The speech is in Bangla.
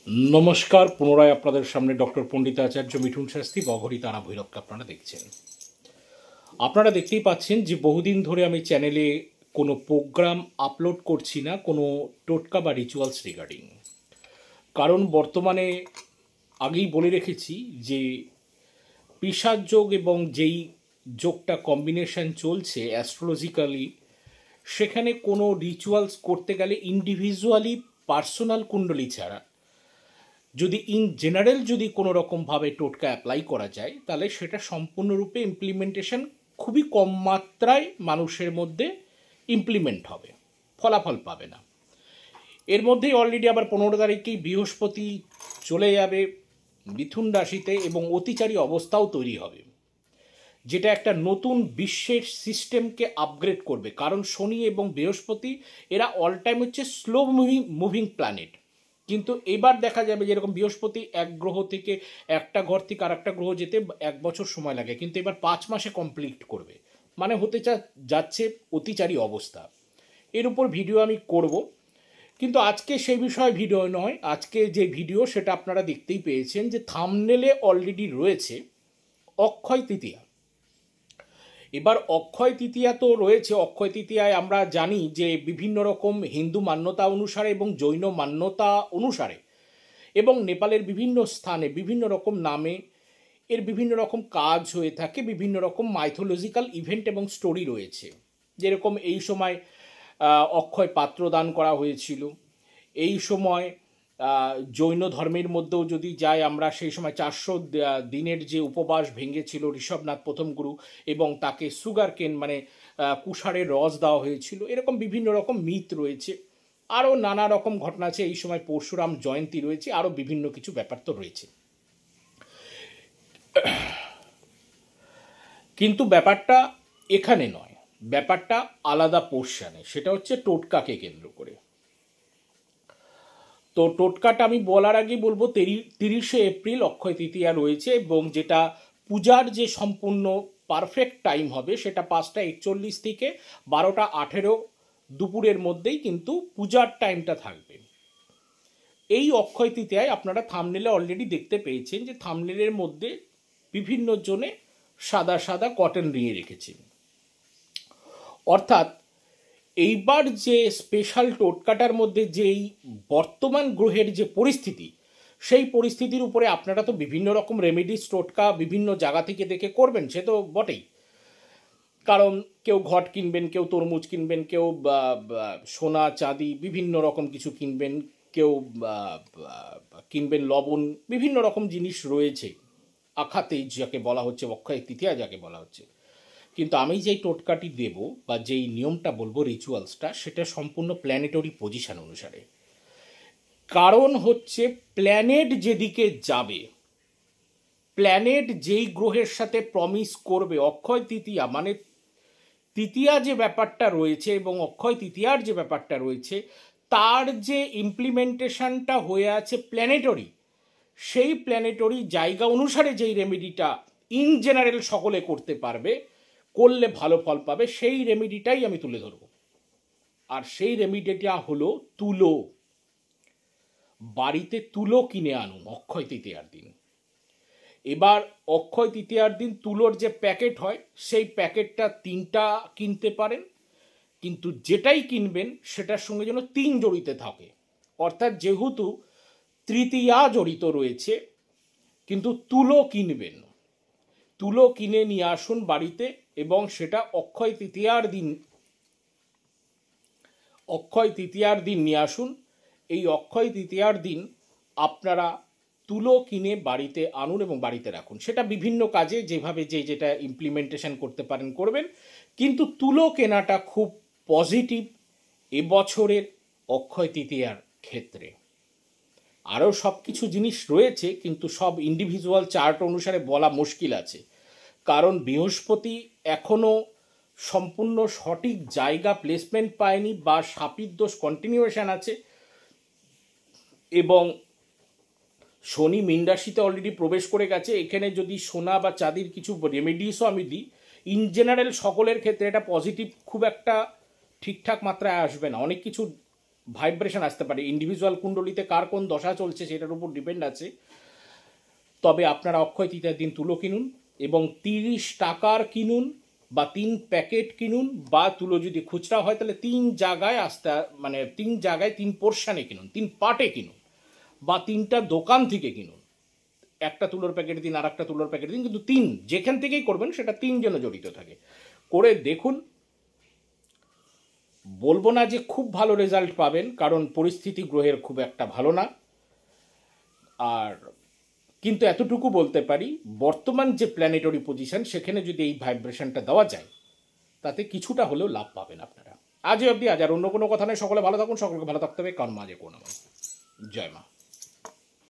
নমস্কার, পুনরায় আপনাদের সামনে ডক্টর পণ্ডিতাচার্য মিঠুন শাস্ত্রী বঘরি তারা ভৈরবকে আপনারা দেখছেন। আপনারা দেখতেই পাচ্ছেন যে বহুদিন ধরে আমি চ্যানেলে কোনো প্রোগ্রাম আপলোড করছি না, কোনো টোটকা বা রিচুয়ালস রিগার্ডিং। কারণ বর্তমানে আগেই বলে রেখেছি যে পিশাচ যোগ এবং যেই যোগটা কম্বিনেশন চলছে অ্যাস্ট্রোলজিক্যালি, সেখানে কোনো রিচুয়ালস করতে গেলে ইন্ডিভিজুয়ালি পার্সোনাল কুণ্ডলী ছাড়া যদি ইন জেনারেল যদি কোনো রকমভাবে টোটকা অ্যাপ্লাই করা যায়, তাহলে সেটা সম্পূর্ণরূপে ইমপ্লিমেন্টেশন খুবই কম মাত্রায় মানুষের মধ্যে ইমপ্লিমেন্ট হবে, ফলাফল পাবে না। এর মধ্যেই অলরেডি আবার 15 তারিখেই বৃহস্পতি চলে যাবে মিথুন রাশিতে এবং অতিচারী অবস্থাও তৈরি হবে, যেটা একটা নতুন বিশ্বের সিস্টেমকে আপগ্রেড করবে। কারণ শনি এবং বৃহস্পতি এরা অল টাইম হচ্ছে স্লো মুভিং প্ল্যানেট, কিন্তু এবার দেখা যাবে যেরকম বৃহস্পতি এক গ্রহ থেকে একটা ঘর থেকে আর একটা গ্রহ যেতে 1 বছর সময় লাগে, কিন্তু এবার 5 মাসে কমপ্লিট করবে, মানে হতে যাচ্ছে অতিচারী অবস্থা। এর উপর ভিডিও আমি করব, কিন্তু আজকে সেই বিষয়ে ভিডিও নয়। আজকে যে ভিডিও সেটা আপনারা দেখতেই পেয়েছেন যে থাম্বনেলে অলরেডি রয়েছে অক্ষয় তৃতীয়া। এবার অক্ষয় তৃতীয়া তো রয়েছে। অক্ষয় তৃতীয়ায় আমরা জানি যে বিভিন্ন রকম হিন্দু মান্যতা অনুসারে এবং জৈন মান্যতা অনুসারে এবং নেপালের বিভিন্ন স্থানে বিভিন্ন রকম নামে এর বিভিন্ন রকম কাজ হয়ে থাকে, বিভিন্ন রকম মাইথোলজিক্যাল ইভেন্ট এবং স্টোরি রয়েছে। যেরকম এই সময় অক্ষয় পাত্র দান করা হয়েছিল। এই সময় জৈন ধর্মের মধ্যেও যদি যাই আমরা, সেই সময় 400 দিনের যে উপবাস ভেঙেছিল ঋষভনাথ প্রথম গুরু এবং তাকে সুগার কেন মানে কুষারের রস দেওয়া হয়েছিল। এরকম বিভিন্ন রকম মিথ রয়েছে, আরও নানা রকম ঘটনা আছে। এই সময় পরশুরাম জয়ন্তী রয়েছে, আরও বিভিন্ন কিছু ব্যাপার তো রয়েছে। কিন্তু ব্যাপারটা এখানে নয়, ব্যাপারটা আলাদা পোর্শনে, সেটা হচ্ছে টোটকাকে কেন্দ্র করে। তো টোটকাটা আমি বলার আগে বলবো 30শে এপ্রিল অক্ষয় তৃতীয়া রয়েছে এবং যেটা পূজার যে সম্পূর্ণ পারফেক্ট টাইম হবে সেটা 5টা 41 থেকে 12টা 18 দুপুরের মধ্যেই কিন্তু পূজার টাইমটা থাকবে। এই অক্ষয় তৃতীয়ায় আপনারা থাম্বনেলে অলরেডি দেখতে পেয়েছেন যে থাম্বনেলের মধ্যে বিভিন্ন জনে সাদা সাদা কটন নিয়ে রেখেছেন। অর্থাৎ এইবার যে স্পেশাল টোটকাটার মধ্যে যেই বর্তমান গ্রহের যে পরিস্থিতি, সেই পরিস্থিতির উপরে আপনারা তো বিভিন্ন রকম রেমেডিস টোটকা বিভিন্ন জায়গা থেকে দেখে করবেন, সে তো বটেই। কারণ কেউ ঘট কিনবেন, কেউ তরমুজ কিনবেন, কেউ সোনা চাঁদি বিভিন্ন রকম কিছু কিনবেন, কেউ কিনবেন লবণ, বিভিন্ন রকম জিনিস রয়েছে আখাতেই যাকে বলা হচ্ছে, অক্ষয় তৃতীয়া যাকে বলা হচ্ছে। কিন্তু আমি যেই টোটকাটি দেব বা যেই নিয়মটা বলবো রিচুয়ালসটা, সেটা সম্পূর্ণ প্ল্যানেটরি পজিশন অনুসারে। কারণ হচ্ছে প্ল্যানেট যেদিকে যাবে, প্ল্যানেট যেই গ্রহের সাথে প্রমিস করবে, অক্ষয় তৃতীয়া মানে তৃতীয়া যে ব্যাপারটা রয়েছে এবং অক্ষয় তৃতীয়ার যে ব্যাপারটা রয়েছে, তার যে ইমপ্লিমেন্টেশনটা হয়ে আছে প্ল্যানেটরি, সেই প্ল্যানেটরি জায়গা অনুসারে যেই রেমেডিটা ইন জেনারেল সকলে করতে পারবে, করলে ভালো ফল পাবে, সেই রেমেডিটাই আমি তুলে ধরব। আর সেই রেমেডিটা হলো তুলো। বাড়িতে তুলো কিনে আনুন অক্ষয় তৃতীয়ার দিন। এবার অক্ষয় তৃতীয়ার দিন তুলোর যে প্যাকেট হয়, সেই প্যাকেটটা 3টা কিনতে পারেন, কিন্তু যেটাই কিনবেন সেটার সঙ্গে যেন 3 জড়িত থাকে। অর্থাৎ যেহেতু তৃতীয়া জড়িত রয়েছে, কিন্তু তুলো কিনবেন, তুলো কিনে নিয়ে আসুন বাড়িতে এবং সেটা অক্ষয় তৃতীয়ার দিন নিয়ে আসুন। এই অক্ষয় তৃতীয়ার দিন আপনারা তুলো কিনে বাড়িতে আনুন এবং বাড়িতে রাখুন। সেটা বিভিন্ন কাজে যেভাবে যেটা ইমপ্লিমেন্টেশন করতে পারেন করবেন, কিন্তু তুলো কেনাটা খুব পজিটিভ এবছরের অক্ষয় তৃতীয়ার ক্ষেত্রে। আরও সব কিছু জিনিস রয়েছে, কিন্তু সব ইন্ডিভিজুয়াল চার্ট অনুসারে বলা মুশকিল আছে। কারণ বৃহস্পতি এখনও সম্পূর্ণ সঠিক জায়গা প্লেসমেন্ট পায়নি বা শাপির দোষ কন্টিনিউয়েশন আছে, এবং শনি মীন রাশিতে অলরেডি প্রবেশ করে গেছে। এখানে যদি সোনা বা চাঁদির কিছু রেমেডিসও আমি দিই, ইন জেনারেল সকলের ক্ষেত্রে এটা পজিটিভ খুব একটা ঠিকঠাক মাত্রায় আসবে না। অনেক কিছু ভাইব্রেশন আসতে পারে। ইন্ডিভিজুয়াল কুণ্ডলিতে কার কোন দশা চলছে সেটার উপর ডিপেন্ড আছে। তবে আপনারা অক্ষয় তৃতীয়ার দিন তুলো কিনুন এবং 30 টাকার কিনুন বা 3 প্যাকেট কিনুন, বা তুলো যদি খুচরা হয় তাহলে 3 জায়গায় মানে 3 জায়গায় 3 পোর্শনে কিনুন, 3 পার্টে কিনুন, বা 3টা দোকান থেকে কিনুন। একটা তুলোর প্যাকেট দিন, আর একটা তুলোর প্যাকেট দিন, কিন্তু 3 যেখান থেকেই করবেন সেটা 3 যেন জড়িত থাকে। করে দেখুন। বলবো না যে খুব ভালো রেজাল্ট পাবেন, কারণ পরিস্থিতি গ্রহের খুব একটা ভালো না। আর কিন্তু এতটুকু বলতে পারি, বর্তমান যে প্ল্যানেটরি পজিশন সেখানে যদি এই ভাইব্রেশনটা দেওয়া যায় তাতে কিছুটা হলেও লাভ পাবেন আপনারা। আজ অবধি, আজ আর অন্য কোনো কথা নেই। সকলে ভালো থাকুন, সকলকে ভালো থাকতে হবে, কারণ মাঝে কোনো জয় মা।